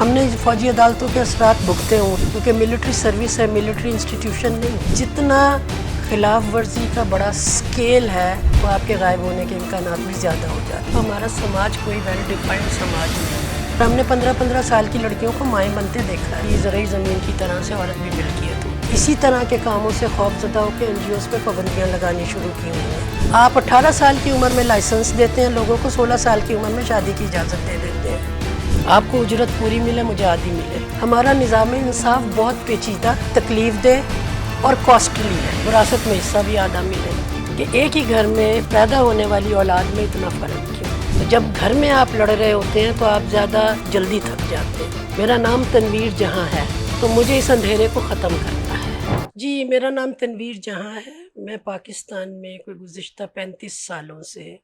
ہم نے فوجی عدالتوں کے اثرات بھگتے ہوں کیونکہ ملٹری سروس ہے، ملٹری انسٹیٹیوشن نہیں۔ جتنا خلاف ورزی کا بڑا سکیل ہے وہ آپ کے غائب ہونے کے امکانات بھی زیادہ ہو جاتے ہیں۔ ہمارا سماج کوئی ویل ڈیفائنڈ سماج نہیں ہے۔ ہم نے 15 سال کی لڑکیوں کو مائیں بنتے دیکھا ہے۔ یہ زرعی زمین کی طرح سے عورت بھی ملکیت ہو۔ اسی طرح کے کاموں سے خوف زدہ ہو کے NGOs پہ پابندیاں لگانی شروع کی ہوئی ہیں۔ آپ 18 سال کی عمر میں لائسنس دیتے ہیں لوگوں کو، 16 سال کی عمر میں شادی کی اجازت دے دیتے ہیں۔ آپ کو اجرت پوری ملے، مجھے آدھی ملے۔ ہمارا نظام انصاف بہت پیچیدہ، تکلیف دہ اور کاسٹلی ہے۔ وراثت میں حصہ بھی آدھا ملے کہ ایک ہی گھر میں پیدا ہونے والی اولاد میں اتنا فرق کیوں؟ جب گھر میں آپ لڑ رہے ہوتے ہیں تو آپ زیادہ جلدی تھک جاتے ہیں۔ میرا نام تنویر جہاں ہے تو مجھے اس اندھیرے کو ختم کرنا ہے۔ جی، میرا نام تنویر جہاں ہے۔ میں پاکستان میں کوئی گزشتہ 35 سالوں سے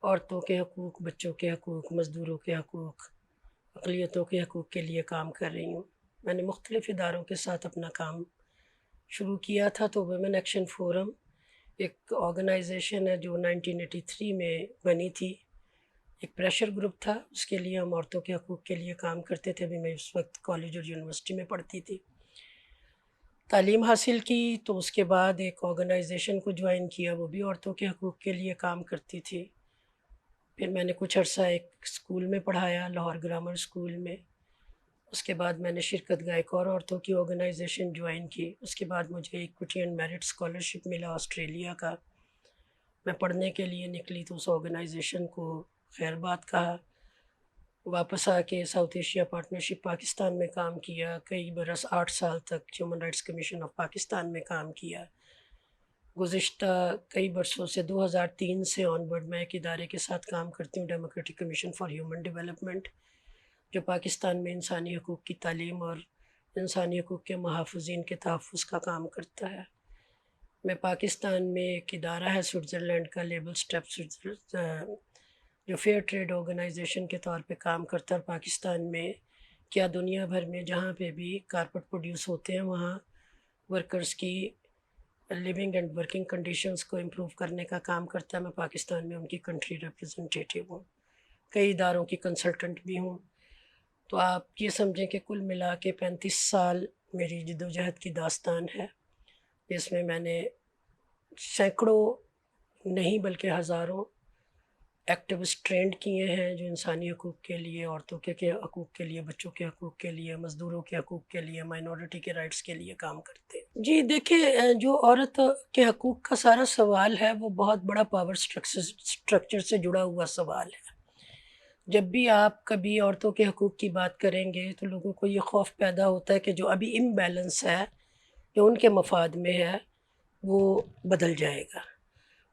عورتوں کے حقوق، بچوں کے حقوق، مزدوروں کے حقوق، اقلیتوں کے حقوق کے لیے کام کر رہی ہوں۔ میں نے مختلف اداروں کے ساتھ اپنا کام شروع کیا تھا تو ویمن ایکشن فورم ایک آرگنائزیشن ہے جو 1983 میں بنی تھی، ایک پریشر گروپ تھا، اس کے لیے ہم عورتوں کے حقوق کے لیے کام کرتے تھے۔ ابھی میں اس وقت کالج اور یونیورسٹی میں پڑھتی تھی، تعلیم حاصل کی تو اس کے بعد ایک آرگنائزیشن کو جوائن کیا، وہ بھی عورتوں کے حقوق کے لیے کام کرتی تھی۔ پھر میں نے کچھ عرصہ ایک اسکول میں پڑھایا، لاہور گرامر اسکول میں۔ اس کے بعد میں نے شرکت گاہ ایک اور عورتوں کی آرگنائزیشن جوائن کی۔ اس کے بعد مجھے ایکوٹی اینڈ میرٹ اسکالرشپ ملا آسٹریلیا کا، میں پڑھنے کے لیے نکلی تو اس آرگنائزیشن کو خیر بات کہا۔ واپس آ کے ساؤتھ ایشیا پارٹنرشپ پاکستان میں کام کیا، کئی برس 8 سال تک human rights commission of Pakistan میں کام کیا۔ گزشتہ کئی برسوں سے 2003 سے آن ورڈ میں ایک ادارے کے ساتھ کام کرتی ہوں، democratic commission for human development, جو پاکستان میں انسانی حقوق کی تعلیم اور انسانی حقوق کے محافظین کے تحفظ کا کام کرتا ہے۔ میں پاکستان میں ایک ادارہ ہے سوئٹزرلینڈ کا، لیبل اسٹیپ، جو فیئر ٹریڈ آرگنائزیشن کے طور پہ کام کرتا ہے۔ اور پاکستان میں کیا دنیا بھر میں جہاں پہ بھی کارپیٹ پروڈیوس ہوتے ہیں وہاں ورکرز کی لیونگ اینڈ ورکنگ کنڈیشنز کو امپروو کرنے کا کام کرتا ہے۔ میں پاکستان میں ان کی کنٹری ریپرزنٹیٹیو ہوں، کئی اداروں کی کنسلٹنٹ بھی ہوں۔ تو آپ یہ سمجھیں کہ کل ملا کے 35 سال میری جدوجہد کی داستان ہے، جس میں میں نے سینکڑوں نہیں بلکہ ہزاروں ایکٹیوسٹ ٹرینڈ کیے ہیں جو انسانی حقوق کے لیے، عورتوں کے حقوق کے لیے، بچوں کے حقوق کے لیے، مزدوروں کے حقوق کے لیے، مائنورٹی کے رائٹس کے لیے کام کرتے ہیں۔ جی دیکھیں، جو عورت کے حقوق کا سارا سوال ہے وہ بہت بڑا پاور سٹرکچر سے جڑا ہوا سوال ہے۔ جب بھی آپ کبھی عورتوں کے حقوق کی بات کریں گے تو لوگوں کو یہ خوف پیدا ہوتا ہے کہ جو ابھی امبیلنس ہے، جو ان کے مفاد میں ہے، وہ بدل جائے گا۔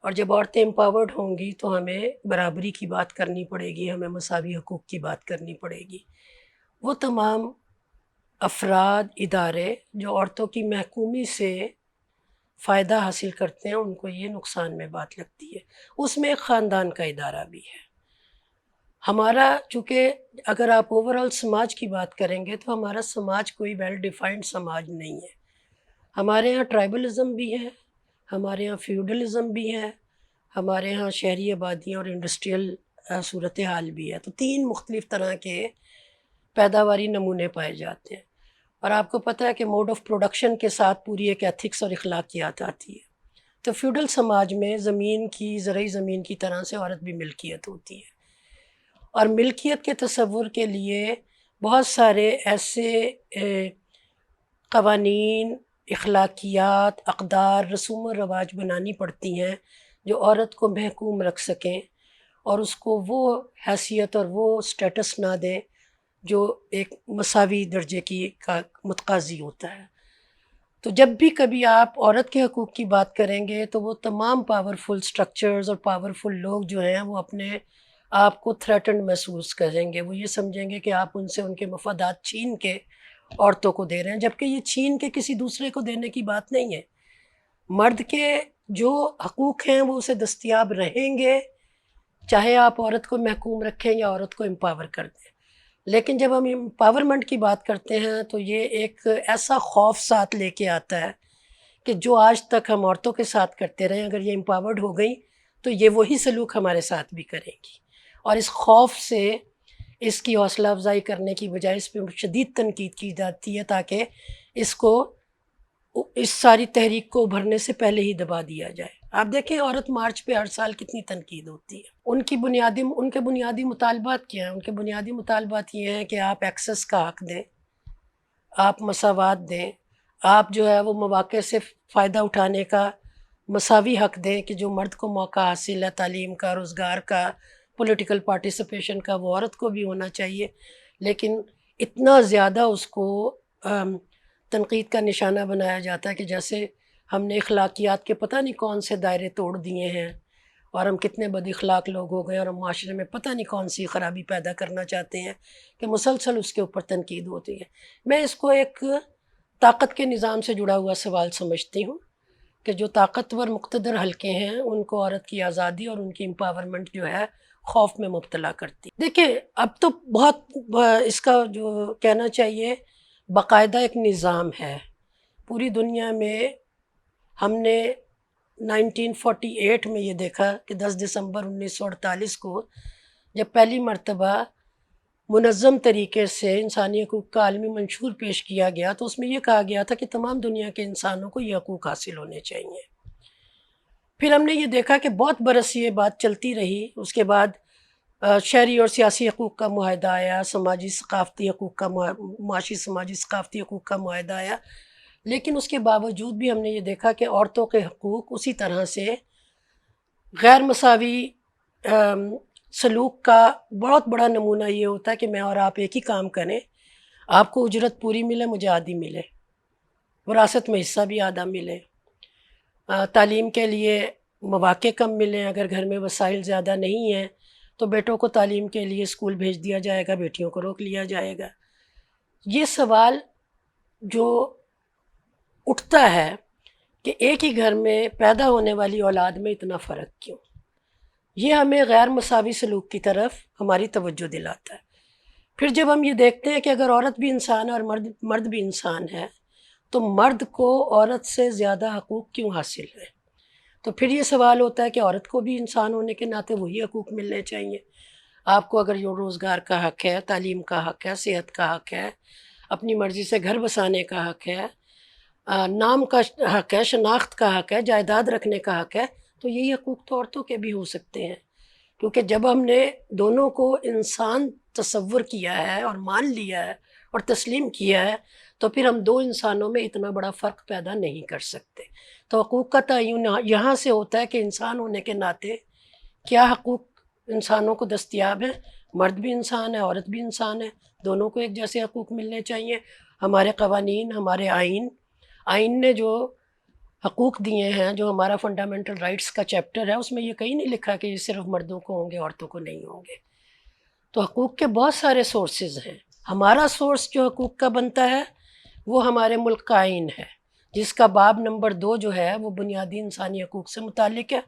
اور جب عورتیں امپاورڈ ہوں گی تو ہمیں برابری کی بات کرنی پڑے گی، ہمیں مساوی حقوق کی بات کرنی پڑے گی۔ وہ تمام افراد، ادارے جو عورتوں کی محکومی سے فائدہ حاصل کرتے ہیں، ان کو یہ نقصان میں بات لگتی ہے۔ اس میں ایک خاندان کا ادارہ بھی ہے۔ ہمارا چونکہ اگر آپ اوورآل سماج کی بات کریں گے تو ہمارا سماج کوئی ویل ڈیفائنڈ سماج نہیں ہے۔ ہمارے ہاں ٹرائبلزم بھی ہے، ہمارے ہاں فیوڈلزم بھی ہے، ہمارے ہاں شہری آبادیاں اور انڈسٹریل صورتحال بھی ہے۔ تو 3 مختلف طرح کے پیداواری نمونے پائے جاتے ہیں، اور آپ کو پتہ ہے کہ موڈ آف پروڈکشن کے ساتھ پوری ایک ایتھکس اور اخلاقیات آتی ہے۔ تو فیوڈل سماج میں زمین کی، زرعی زمین کی طرح سے عورت بھی ملکیت ہوتی ہے، اور ملکیت کے تصور کے لیے بہت سارے ایسے قوانین، اخلاقیات، اقدار، رسوم و رواج بنانی پڑتی ہیں جو عورت کو محکوم رکھ سکیں اور اس کو وہ حیثیت اور وہ سٹیٹس نہ دیں جو ایک مساوی درجے کی کا متقاضی ہوتا ہے۔ تو جب بھی کبھی آپ عورت کے حقوق کی بات کریں گے تو وہ تمام پاورفل سٹرکچرز اور پاورفل لوگ جو ہیں وہ اپنے آپ کو تھریٹنڈ محسوس کریں گے۔ وہ یہ سمجھیں گے کہ آپ ان سے ان کے مفادات چھین کے عورتوں کو دے رہے ہیں، جبکہ یہ چھین کے کسی دوسرے کو دینے کی بات نہیں ہے۔ مرد کے جو حقوق ہیں وہ اسے دستیاب رہیں گے، چاہے آپ عورت کو محکوم رکھیں یا عورت کو امپاور کر دیں۔ لیکن جب ہم امپاورمنٹ کی بات کرتے ہیں تو یہ ایک ایسا خوف ساتھ لے کے آتا ہے کہ جو آج تک ہم عورتوں کے ساتھ کرتے رہے، اگر یہ امپاورڈ ہو گئی تو یہ وہی سلوک ہمارے ساتھ بھی کریں گی۔ اور اس خوف سے اس کی حوصلہ افزائی کرنے کی بجائے اس پہ شدید تنقید کی جاتی ہے تاکہ اس کو اس ساری تحریک کو ابھرنے سے پہلے ہی دبا دیا جائے۔ آپ دیکھیں عورت مارچ پہ ہر سال کتنی تنقید ہوتی ہے۔ ان کے بنیادی مطالبات کیا ہیں؟ ان کے بنیادی مطالبات یہ ہیں کہ آپ ایکسس کا حق دیں، آپ مساوات دیں، آپ جو ہے وہ مواقع سے فائدہ اٹھانے کا مساوی حق دیں کہ جو مرد کو موقع حاصل ہے تعلیم کا، روزگار کا، پولیٹیکل پارٹیسپیشن کا، وہ عورت کو بھی ہونا چاہیے۔ لیکن اتنا زیادہ اس کو تنقید کا نشانہ بنایا جاتا ہے کہ جیسے ہم نے اخلاقیات کے پتہ نہیں کون سے دائرے توڑ دیے ہیں اور ہم کتنے بد اخلاق لوگ ہو گئے اور ہم معاشرے میں پتہ نہیں کون سی خرابی پیدا کرنا چاہتے ہیں کہ مسلسل اس کے اوپر تنقید ہوتی ہے۔ میں اس کو ایک طاقت کے نظام سے جڑا ہوا سوال سمجھتی ہوں کہ جو طاقتور مقتدر حلقے ہیں ان کو عورت کی آزادی اور ان کی امپاورمنٹ جو ہے خوف میں مبتلا کرتی۔ دیکھیں اب تو بہت اس کا جو کہنا چاہیے باقاعدہ ایک نظام ہے پوری دنیا میں۔ ہم نے 1948 میں یہ دیکھا کہ 10 دسمبر 1948 کو جب پہلی مرتبہ منظم طریقے سے انسانی حقوق کا عالمی منشور پیش کیا گیا تو اس میں یہ کہا گیا تھا کہ تمام دنیا کے انسانوں کو یہ حقوق حاصل ہونے چاہیے۔ پھر ہم نے یہ دیکھا کہ بہت برس یہ بات چلتی رہی۔ اس کے بعد شہری اور سیاسی حقوق کا معاہدہ آیا، سماجی ثقافتی حقوق کا معاشی سماجی ثقافتی حقوق کا معاہدہ آیا، لیکن اس کے باوجود بھی ہم نے یہ دیکھا کہ عورتوں کے حقوق اسی طرح سے غیر مساوی سلوک کا بہت بڑا نمونہ یہ ہوتا ہے کہ میں اور آپ ایک ہی کام کریں، آپ کو اجرت پوری ملے، مجھے آدھی ملے، وراثت میں حصہ بھی آدھا ملے، تعلیم کے لیے مواقع کم ملیں، اگر گھر میں وسائل زیادہ نہیں ہیں تو بیٹوں کو تعلیم کے لیے اسکول بھیج دیا جائے گا، بیٹیوں کو روک لیا جائے گا۔ یہ سوال جو اٹھتا ہے کہ ایک ہی گھر میں پیدا ہونے والی اولاد میں اتنا فرق کیوں، یہ ہمیں غیر مساوی سلوک کی طرف ہماری توجہ دلاتا ہے۔ پھر جب ہم یہ دیکھتے ہیں کہ اگر عورت بھی انسان ہے اور مرد بھی انسان ہے تو مرد کو عورت سے زیادہ حقوق کیوں حاصل ہے؟ تو پھر یہ سوال ہوتا ہے کہ عورت کو بھی انسان ہونے کے ناطے وہی حقوق ملنے چاہیے۔ آپ کو اگر روزگار کا حق ہے، تعلیم کا حق ہے، صحت کا حق ہے، اپنی مرضی سے گھر بسانے کا حق ہے، نام کا حق ہے، شناخت کا حق ہے، جائیداد رکھنے کا حق ہے، تو یہی حقوق تو عورتوں کے بھی ہو سکتے ہیں۔ کیونکہ جب ہم نے دونوں کو انسان تصور کیا ہے اور مان لیا ہے اور تسلیم کیا ہے تو پھر ہم دو انسانوں میں اتنا بڑا فرق پیدا نہیں کر سکتے۔ تو حقوق کا تعین یہاں سے ہوتا ہے کہ انسان ہونے کے ناطے کیا حقوق انسانوں کو دستیاب ہیں۔ مرد بھی انسان ہے، عورت بھی انسان ہے، دونوں کو ایک جیسے حقوق ملنے چاہیے۔ ہمارے قوانین، ہمارے آئین نے جو حقوق دیے ہیں، جو ہمارا فنڈامنٹل رائٹس کا چیپٹر ہے، اس میں یہ کہیں نہیں لکھا کہ یہ صرف مردوں کو ہوں گے، عورتوں کو نہیں ہوں گے۔ تو حقوق کے بہت سارے سورسز ہیں۔ ہمارا سورس جو حقوق کا بنتا ہے وہ ہمارے ملک کا آئین ہے، جس کا باب نمبر 2 جو ہے وہ بنیادی انسانی حقوق سے متعلق ہے،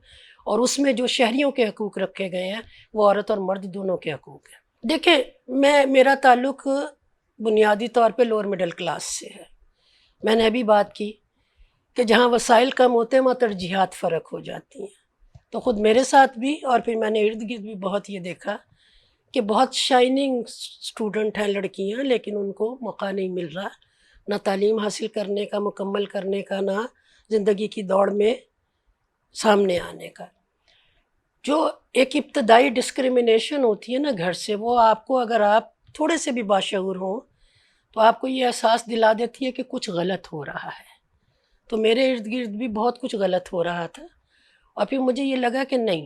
اور اس میں جو شہریوں کے حقوق رکھے گئے ہیں وہ عورت اور مرد دونوں کے حقوق ہیں۔ دیکھیں میرا تعلق بنیادی طور پہ لوور مڈل کلاس سے ہے۔ میں نے ابھی بات کی کہ جہاں وسائل کم ہوتے ہیں وہاں ترجیحات فرق ہو جاتی ہیں۔ تو خود میرے ساتھ بھی، اور پھر میں نے ارد گرد بھی بہت یہ دیکھا کہ بہت شائننگ اسٹوڈنٹ ہیں لڑکیاں، لیکن ان کو موقع نہیں مل رہا، نہ تعلیم حاصل کرنے کا، مکمل کرنے کا، نہ زندگی کی دوڑ میں سامنے آنے کا۔ جو ایک ابتدائی ڈسکریمنیشن ہوتی ہے نا گھر سے، وہ آپ کو، اگر آپ تھوڑے سے بھی باشعور ہوں تو آپ کو یہ احساس دلا دیتی ہے کہ کچھ غلط ہو رہا ہے۔ تو میرے ارد گرد بھی بہت کچھ غلط ہو رہا تھا، اور پھر مجھے یہ لگا کہ نہیں،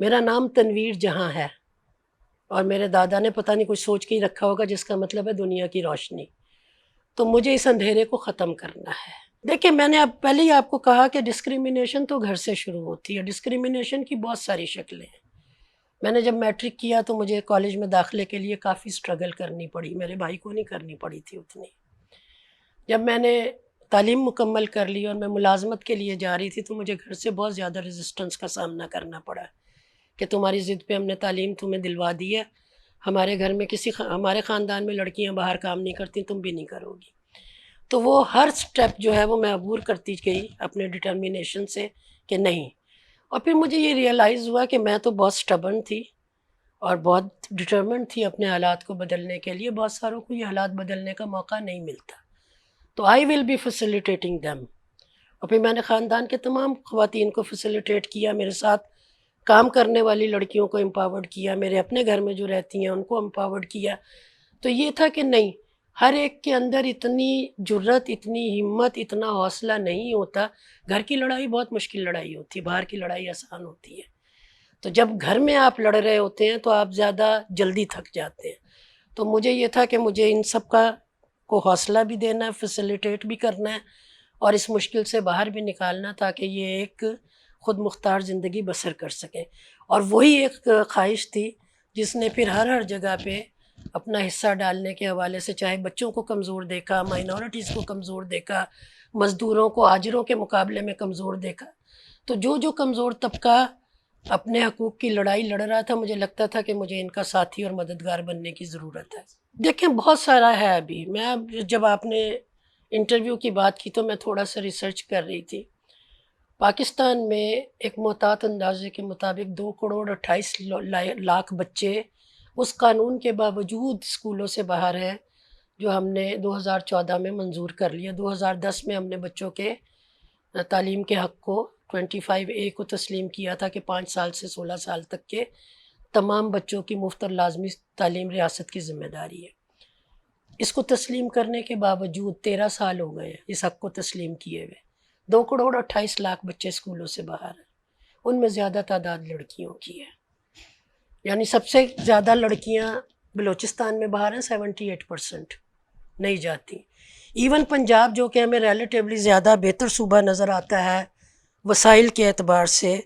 میرا نام تنویر جہاں ہے اور میرے دادا نے پتہ نہیں کچھ سوچ کے ہی رکھا ہوگا جس کا مطلب ہے دنیا کی روشنی، تو مجھے اس اندھیرے کو ختم کرنا ہے۔ دیکھیں میں نے اب پہلے ہی آپ کو کہا کہ ڈسکریمنیشن تو گھر سے شروع ہوتی ہے۔ ڈسکریمنیشن کی بہت ساری شکلیں ہیں۔ میں نے جب میٹرک کیا تو مجھے کالج میں داخلے کے لیے کافی سٹرگل کرنی پڑی، میرے بھائی کو نہیں کرنی پڑی تھی اتنی۔ جب میں نے تعلیم مکمل کر لی اور میں ملازمت کے لیے جا رہی تھی تو مجھے گھر سے بہت زیادہ ریزسٹنس کا سامنا کرنا پڑا کہ تمہاری ضد پہ ہم نے تعلیم تمہیں دلوا دی ہے، ہمارے گھر میں ہمارے خاندان میں لڑکیاں باہر کام نہیں کرتی، تم بھی نہیں کرو گی۔ تو وہ ہر سٹیپ جو ہے وہ میں عبور کرتی گئی اپنے ڈٹرمینیشن سے کہ نہیں۔ اور پھر مجھے یہ ریئلائز ہوا کہ میں تو بہت سٹبرن تھی اور بہت ڈٹرمنٹ تھی اپنے حالات کو بدلنے کے لیے. بہت ساروں کو یہ حالات بدلنے کا موقع نہیں ملتا. تو آئی ول بی فیسیلیٹیٹنگ دیم. اور پھر میں نے خاندان کے تمام خواتین کو فیسیلیٹیٹ کیا، میرے ساتھ کام کرنے والی لڑکیوں کو امپاورڈ کیا، میرے اپنے گھر میں جو رہتی ہیں ان کو امپاورڈ کیا. تو یہ تھا کہ نہیں، ہر ایک کے اندر اتنی جرت، اتنی ہمت، اتنا حوصلہ نہیں ہوتا. گھر کی لڑائی بہت مشکل لڑائی ہوتی ہے، باہر کی لڑائی آسان ہوتی ہے. تو جب گھر میں آپ لڑ رہے ہوتے ہیں تو آپ زیادہ جلدی تھک جاتے ہیں. تو مجھے یہ تھا کہ مجھے ان سب کا کو حوصلہ بھی دینا ہے، فیسیلیٹیٹ بھی کرنا ہے، اور اس مشکل سے باہر بھی نکالنا، تاکہ یہ ایک خود مختار زندگی بسر کر سکیں. اور وہی ایک خواہش تھی جس نے پھر ہر جگہ پہ اپنا حصہ ڈالنے کے حوالے سے، چاہے بچوں کو کمزور دیکھا، مائنورٹیز کو کمزور دیکھا، مزدوروں کو آجروں کے مقابلے میں کمزور دیکھا. تو جو کمزور طبقہ اپنے حقوق کی لڑائی لڑ رہا تھا، مجھے لگتا تھا کہ مجھے ان کا ساتھی اور مددگار بننے کی ضرورت ہے. دیکھیں بہت سارا ہے. ابھی میں جب آپ نے انٹرویو کی بات کی تو میں تھوڑا سا ریسرچ کر رہی تھی. پاکستان میں ایک محتاط اندازے کے مطابق 2.28 کروڑ بچے اس قانون کے باوجود اسکولوں سے باہر ہیں جو ہم نے 2014 میں منظور کر لیا. 2010 میں ہم نے بچوں کے تعلیم کے حق کو 25A کو تسلیم کیا تھا کہ 5 سال سے 16 سال تک کے تمام بچوں کی مفت اور لازمی تعلیم ریاست کی ذمہ داری ہے. اس کو تسلیم کرنے کے باوجود 13 سال ہو گئے ہیں اس حق کو تسلیم کیے ہوئے. 2.28 کروڑ بچے اسکولوں سے باہر ہیں. ان میں زیادہ تعداد لڑکیوں کی ہے، یعنی سب سے زیادہ لڑکیاں بلوچستان میں باہر ہیں، 78% نہیں جاتی. ایون پنجاب جو کہ ہمیں ریلیٹیولی زیادہ بہتر صوبہ نظر آتا ہے وسائل کے اعتبار سے،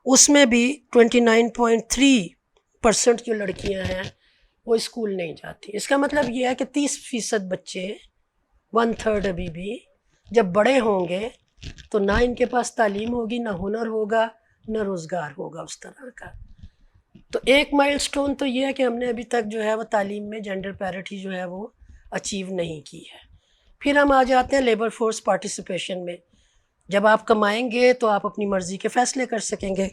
اس میں بھی 29.3% جو لڑکیاں ہیں وہ اسکول نہیں جاتی. اس کا مطلب یہ ہے کہ 30% بچے، 1/3 ابھی بھی جب بڑے ہوں گے تو نہ ان کے پاس تعلیم ہوگی، نہ ہنر ہوگا، نہ روزگار ہوگا اس طرح کا. تو ایک مائل سٹون تو یہ ہے کہ ہم نے ابھی تک جو ہے وہ تعلیم میں جینڈر پیرٹی جو ہے وہ اچیو نہیں کی ہے. پھر ہم آ جاتے ہیں لیبر فورس پارٹیسپیشن میں. جب آپ کمائیں گے تو آپ اپنی مرضی کے فیصلے کر سکیں گے.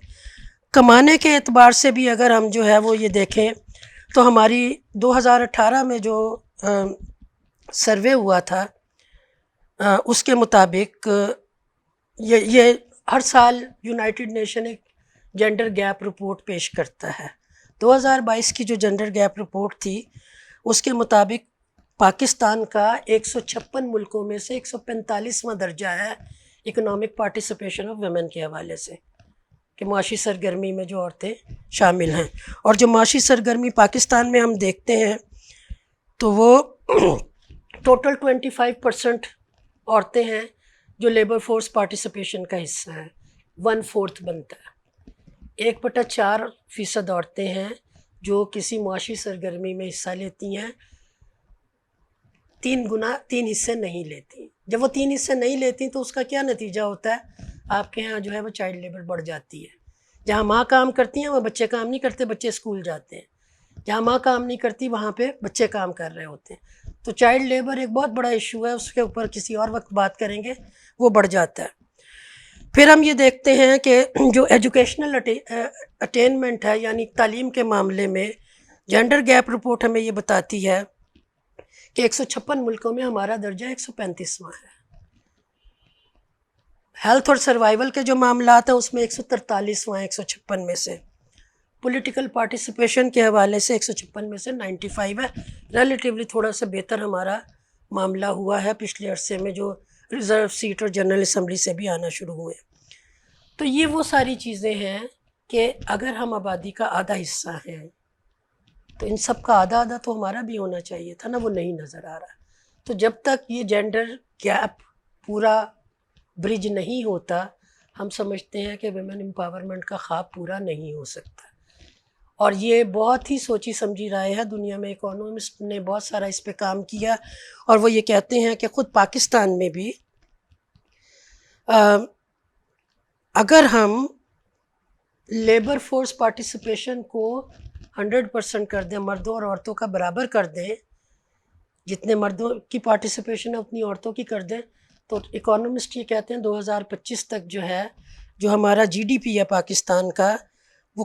کمانے کے اعتبار سے بھی اگر ہم جو ہے وہ یہ دیکھیں تو ہماری 2018 میں جو سروے ہوا تھا اس کے مطابق یہ ہر سال یونائٹڈ نیشن ایک جینڈر گیپ رپورٹ پیش کرتا ہے. 2022 کی جو جینڈر گیپ رپورٹ تھی اس کے مطابق پاکستان کا 156 ملکوں میں سے 145واں درجہ ہے اکنامک پارٹیسپیشن آف ویمن کے حوالے سے، کہ معاشی سرگرمی میں جو عورتیں شامل ہیں. اور جو معاشی سرگرمی پاکستان میں ہم دیکھتے ہیں تو وہ ٹوٹل 25% عورتیں ہیں جو لیبر فورس پارٹیسپیشن کا حصہ ہیں، 1/4 بنتا ہے. 1/4% عورتیں ہیں جو کسی معاشی سرگرمی میں حصہ لیتی ہیں. 3 حصے نہیں لیتی. جب وہ 3 حصے نہیں لیتی تو اس کا کیا نتیجہ ہوتا ہے؟ آپ کے ہاں جو ہے وہ چائلڈ لیبر بڑھ جاتی ہے. جہاں ماں کام کرتی ہیں وہ بچے کام نہیں کرتے، بچے اسکول جاتے ہیں. جہاں ماں کام نہیں کرتی وہاں پہ بچے کام کر رہے ہوتے ہیں. تو چائلڈ لیبر ایک بہت بڑا ایشو ہے، اس کے اوپر کسی اور وقت بات کریں گے، وہ بڑھ جاتا ہے. پھر ہم یہ دیکھتے ہیں کہ جو ایجوکیشنل اٹینمنٹ ہے، یعنی تعلیم کے معاملے میں جینڈر گیپ رپورٹ ہمیں یہ بتاتی ہے کہ 156 ملکوں میں ہمارا درجہ 135واں ہے. ہیلتھ اور سروائیول کے جو معاملات ہیں اس میں 143واں ہے 156 میں سے. پولیٹیکل پارٹیسپیشن کے حوالے سے 156 میں سے 95 ہے. ریلیٹیولی تھوڑا سا بہتر ہمارا معاملہ ہوا ہے پچھلے عرصے میں، جو ریزرو سیٹ اور جنرل اسمبلی سے بھی آنا شروع ہوئے. تو یہ وہ ساری چیزیں ہیں کہ اگر ہم آبادی کا آدھا حصہ ہیں تو ان سب کا آدھا تو ہمارا بھی ہونا چاہیے تھا نا، وہ نہیں نظر آ رہا. تو جب تک یہ جینڈر گیپ پورا برج نہیں ہوتا، ہم سمجھتے ہیں کہ ویمن امپاورمنٹ کا خواب پورا نہیں ہو سکتا. اور یہ بہت ہی سوچی سمجھی رائے ہے. دنیا میں اکانومسٹ نے بہت سارا اس پہ کام کیا، اور وہ یہ کہتے ہیں کہ خود پاکستان میں بھی اگر ہم لیبر فورس پارٹیسپیشن کو 100% کر دیں، مردوں اور عورتوں کا برابر کر دیں، جتنے مردوں کی پارٹیسپیشن اتنی عورتوں کی کر دیں، تو اکانومسٹ یہ کہتے ہیں 2025 تک جو ہے، جو ہمارا GDP ہے پاکستان کا، وہ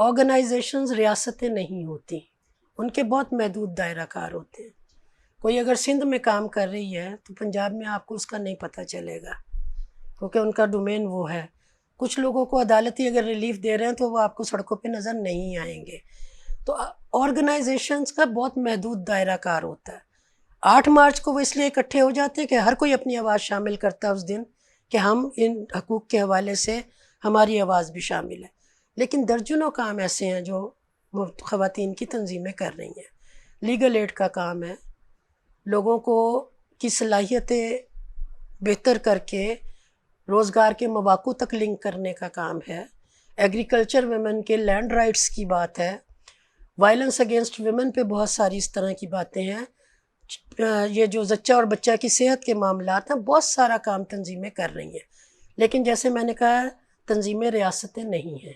آرگنائزیشنز ریاستیں نہیں ہوتی، ان کے بہت محدود دائرہ کار ہوتے ہیں. کوئی اگر سندھ میں کام کر رہی ہے تو پنجاب میں آپ کو اس کا نہیں پتہ چلے گا، کیونکہ ان کا ڈومین وہ ہے. کچھ لوگوں کو عدالتی اگر ریلیف دے رہے ہیں تو وہ آپ کو سڑکوں پہ نظر نہیں آئیں گے. تو آرگنائزیشنز کا بہت محدود دائرہ کار ہوتا ہے. 8 مارچ کو وہ اس لیے اکٹھے ہو جاتے ہیں کہ ہر کوئی اپنی آواز شامل کرتا ہے اس دن، کہ ہم ان حقوق کے حوالے سے ہماری آواز بھی شامل ہے. لیکن درجنوں کام ایسے ہیں جو خواتین کی تنظیمیں کر رہی ہیں. لیگل ایڈ کا کام ہے، لوگوں کو کی صلاحیتیں بہتر کر کے روزگار کے مواقع تک لنک کرنے کا کام ہے. ایگریکلچر ویمن کے لینڈ رائٹس کی بات ہے. وائلنس اگینسٹ ویمن پہ بہت ساری اس طرح کی باتیں ہیں. یہ جو زچہ اور بچہ کی صحت کے معاملات ہیں، بہت سارا کام تنظیمیں کر رہی ہیں. لیکن جیسے میں نے کہا، تنظیمیں ریاستیں نہیں ہیں.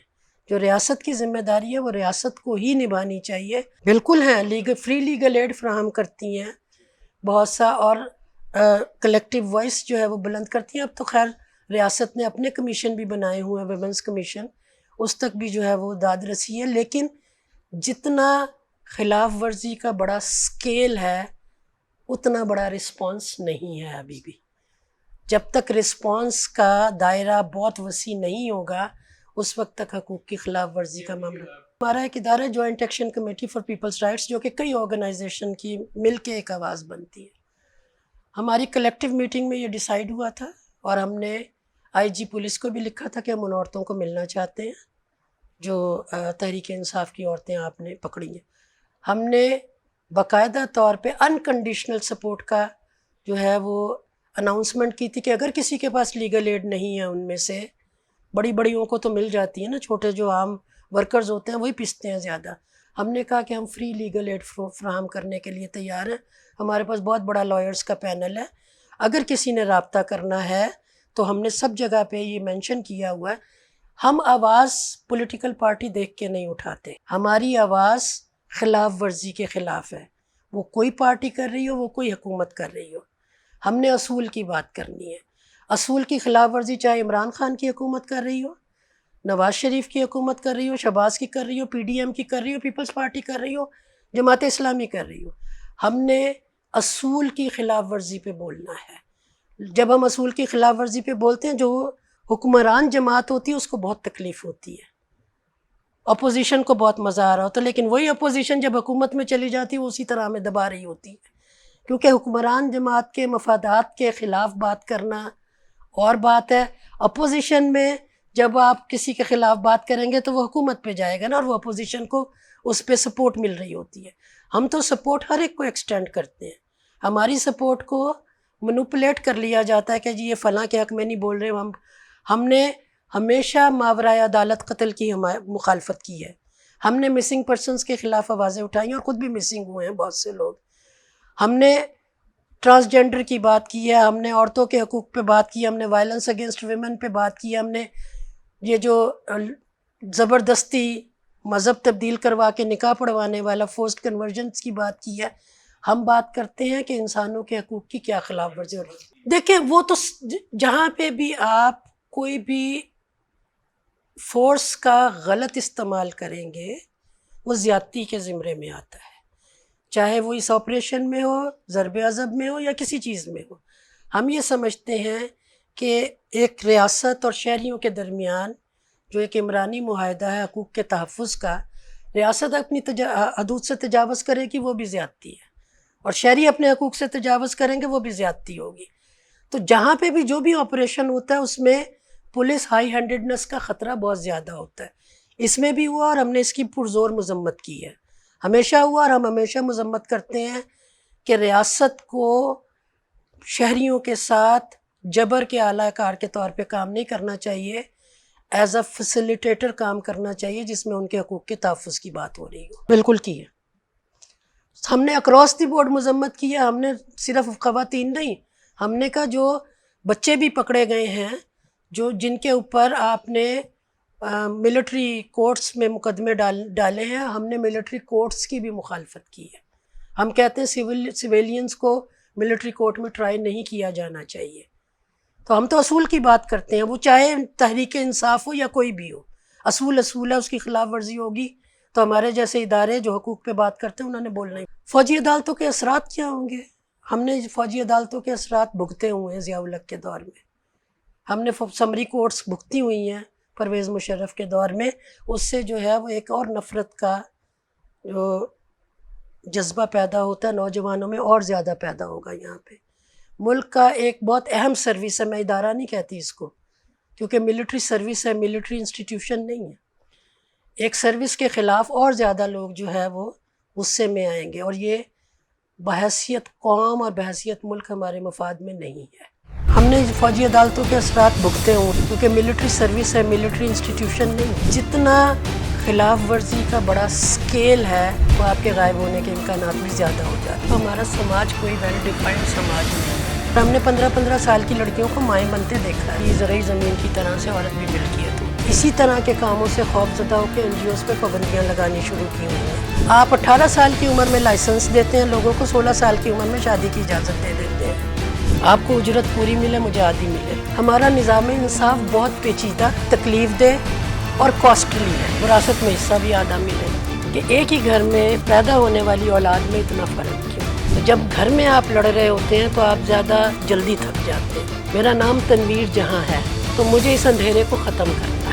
جو ریاست کی ذمہ داری ہے وہ ریاست کو ہی نبھانی چاہیے. بالکل ہیں، فری لیگل ایڈ فراہم کرتی ہیں بہت سا، اور کلیکٹیو وائس جو ہے وہ بلند کرتی ہیں. اب تو خیر ریاست نے اپنے کمیشن بھی بنائے ہوئے ہیں، ویمنس کمیشن، اس تک بھی جو ہے وہ داد رسی ہے. لیکن جتنا خلاف ورزی کا بڑا سکیل ہے اتنا بڑا رسپانس نہیں ہے ابھی بھی. جب تک رسپانس کا دائرہ بہت وسیع نہیں ہوگا اس وقت تک حقوق کی خلاف ورزی کا معاملہ. ہمارا ایک ادارہ joint action committee for people's rights, جو کہ کئی آرگنائزیشن کی مل کے ایک آواز بنتی ہے. ہماری کلیکٹیو میٹنگ میں یہ ڈیسائیڈ ہوا تھا، اور ہم نے آئی جی پولیس کو بھی لکھا تھا کہ ہم ان عورتوں کو ملنا چاہتے ہیں جو تحریک انصاف کی عورتیں آپ نے پکڑی ہیں. ہم نے باقاعدہ طور پہ انکنڈیشنل سپورٹ کا جو ہے وہ اناؤنسمنٹ کی تھی کہ اگر کسی کے پاس لیگل ایڈ نہیں ہے، ان میں سے بڑیوں کو تو مل جاتی ہے نا، چھوٹے جو عام ورکرز ہوتے ہیں وہی پستے ہیں زیادہ. ہم نے کہا کہ ہم فری لیگل ایڈ فراہم کرنے کے لیے تیار ہیں. ہمارے پاس بہت بڑا لائرز کا پینل ہے. اگر کسی نے رابطہ کرنا ہے تو ہم نے سب جگہ پہ یہ مینشن کیا ہوا ہے، ہم آواز پولیٹیکل پارٹی دیکھ کے نہیں اٹھاتے. ہماری آواز خلاف ورزی کے خلاف ہے، وہ کوئی پارٹی کر رہی ہو، وہ کوئی حکومت کر رہی ہو. ہم نے اصول کی بات کرنی ہے. اصول کی خلاف ورزی چاہے عمران خان کی حکومت کر رہی ہو، نواز شریف کی حکومت کر رہی ہو، شہباز کی کر رہی ہو، پی ڈی ایم کی کر رہی ہو، پیپلز پارٹی کر رہی ہو، جماعت اسلامی کر رہی ہو، ہم نے اصول کی خلاف ورزی پہ بولنا ہے. جب ہم اصول کی خلاف ورزی پہ بولتے ہیں، جو حکمران جماعت ہوتی ہے اس کو بہت تکلیف ہوتی ہے، اپوزیشن کو بہت مزہ آ رہا ہوتا ہے. لیکن وہی اپوزیشن جب حکومت میں چلی جاتی ہے وہ اسی طرح ہمیں دبا رہی ہوتی ہے، کیونکہ حکمران جماعت کے مفادات کے خلاف بات کرنا اور بات ہے. اپوزیشن میں جب آپ کسی کے خلاف بات کریں گے تو وہ حکومت پہ جائے گا نا، اور وہ اپوزیشن کو اس پہ سپورٹ مل رہی ہوتی ہے. ہم تو سپورٹ ہر ایک کو ایکسٹینڈ کرتے ہیں. ہماری سپورٹ کو منوپولیٹ کر لیا جاتا ہے کہ جی یہ فلاں کے حق میں نہیں بول رہے. ہم نے ہمیشہ ماورائے عدالت قتل کی مخالفت کی ہے. ہم نے مسنگ پرسنز کے خلاف آوازیں اٹھائی ہیں، اور خود بھی مسنگ ہوئے ہیں بہت سے لوگ. ہم نے ٹرانسجینڈر کی بات کی ہے، ہم نے عورتوں کے حقوق پہ بات کی، ہم نے وائلنس اگینسٹ ویمن پہ بات کی، ہم نے یہ جو زبردستی مذہب تبدیل کروا کے نکاح پڑھوانے والا فورسڈ کنورژنس کی بات کی ہے. ہم بات کرتے ہیں کہ انسانوں کے حقوق کی کیا خلاف ورزی ہو رہی ہے. دیکھیں، وہ تو جہاں پہ بھی آپ کوئی بھی فورس کا غلط استعمال کریں گے وہ زیادتی کے زمرے میں آتا ہے، چاہے وہ اس آپریشن میں ہو، ضرب عضب میں ہو، یا کسی چیز میں ہو. ہم یہ سمجھتے ہیں کہ ایک ریاست اور شہریوں کے درمیان جو ایک عمرانی معاہدہ ہے حقوق کے تحفظ کا، ریاست اپنی حدود سے تجاوز کرے گی وہ بھی زیادتی ہے، اور شہری اپنے حقوق سے تجاوز کریں گے وہ بھی زیادتی ہوگی. تو جہاں پہ بھی جو بھی آپریشن ہوتا ہے اس میں پولیس ہائی ہینڈڈنس کا خطرہ بہت زیادہ ہوتا ہے. اس میں بھی ہوا، اور ہم نے اس کی پرزور مذمت کی ہے. ہمیشہ ہوا، اور ہم ہمیشہ مذمت کرتے ہیں کہ ریاست کو شہریوں کے ساتھ جبر کے اعلیٰ کار کے طور پہ کام نہیں کرنا چاہیے، ایز اے فیسیلیٹیٹر کام کرنا چاہیے جس میں ان کے حقوق کے تحفظ کی بات ہو رہی ہو. بالکل کی ہے. ہم نے اکراس دی بورڈ مذمت کی ہے. ہم نے صرف خواتین نہیں، ہم نے کہا جو بچے بھی پکڑے گئے ہیں، جن کے اوپر آپ نے ملٹری کورٹس میں مقدمے ڈالے ہیں، ہم نے ملٹری کورٹس کی بھی مخالفت کی ہے. ہم کہتے ہیں سویلینز کو ملٹری کورٹ میں ٹرائی نہیں کیا جانا چاہیے. تو ہم تو اصول کی بات کرتے ہیں، وہ چاہے تحریک انصاف ہو یا کوئی بھی ہو. اصول ہے، اس کی خلاف ورزی ہوگی تو ہمارے جیسے ادارے جو حقوق پہ بات کرتے ہیں انہوں نے بولنا ہی۔ فوجی عدالتوں کے اثرات کیا ہوں گے؟ ہم نے فوجی عدالتوں کے اثرات بھگتے ہوئے ہیں ضیاء الحق کے دور میں، ہم نے سمری کورٹس بھگتی ہوئی ہیں پرویز مشرف کے دور میں۔ اس سے جو ہے وہ ایک اور نفرت کا جو جذبہ پیدا ہوتا ہے نوجوانوں میں اور زیادہ پیدا ہوگا۔ یہاں پہ ملک کا ایک بہت اہم سروس ہے، میں ادارہ نہیں کہتی اس کو کیونکہ ملٹری سروس ہے، ملٹری انسٹیٹیوشن نہیں ہے۔ ایک سروس کے خلاف اور زیادہ لوگ جو ہے وہ غصے میں آئیں گے، اور یہ بحیثیت قوم اور بحیثیت ملک ہمارے مفاد میں نہیں ہے۔ ہم نے فوجی عدالتوں کے اثرات بھگتے ہوں کیونکہ ملٹری سروس ہے، ملٹری انسٹیٹیوشن نہیں ہے۔ جتنا خلاف ورزی کا بڑا سکیل ہے وہ آپ کے غائب ہونے کے امکانات بھی زیادہ ہو جاتے ہیں۔ ہمارا سماج کوئی ویل ڈیفائنڈ سماج نہیں ہے۔ ہم نے 15 سال کی لڑکیوں کو مائیں بنتے دیکھا ہے۔ یہ زرعی زمین کی طرح سے عورت بھی ملکیت ہو۔ اسی طرح کے کاموں سے خوف زدہ ہو کے NGOs پہ پابندیاں لگانی شروع کی ہوئی ہیں۔ آپ 18 سال کی عمر میں لائسنس دیتے ہیں لوگوں کو، 16 سال کی عمر میں شادی کی اجازت دے دیتے ہیں۔ آپ کو اجرت پوری ملے، مجھے آدھی ملے۔ ہمارا نظام انصاف بہت پیچیدہ، تکلیف دہ اور کاسٹلی ہے۔ وراثت میں حصہ بھی آدھا ملے کہ ایک ہی گھر میں پیدا ہونے والی اولاد میں اتنا فرق کیوں؟ جب گھر میں آپ لڑ رہے ہوتے ہیں تو آپ زیادہ جلدی تھک جاتے ہیں۔ میرا نام تنویر جہاں ہے تو مجھے اس اندھیرے کو ختم کرنا ہے۔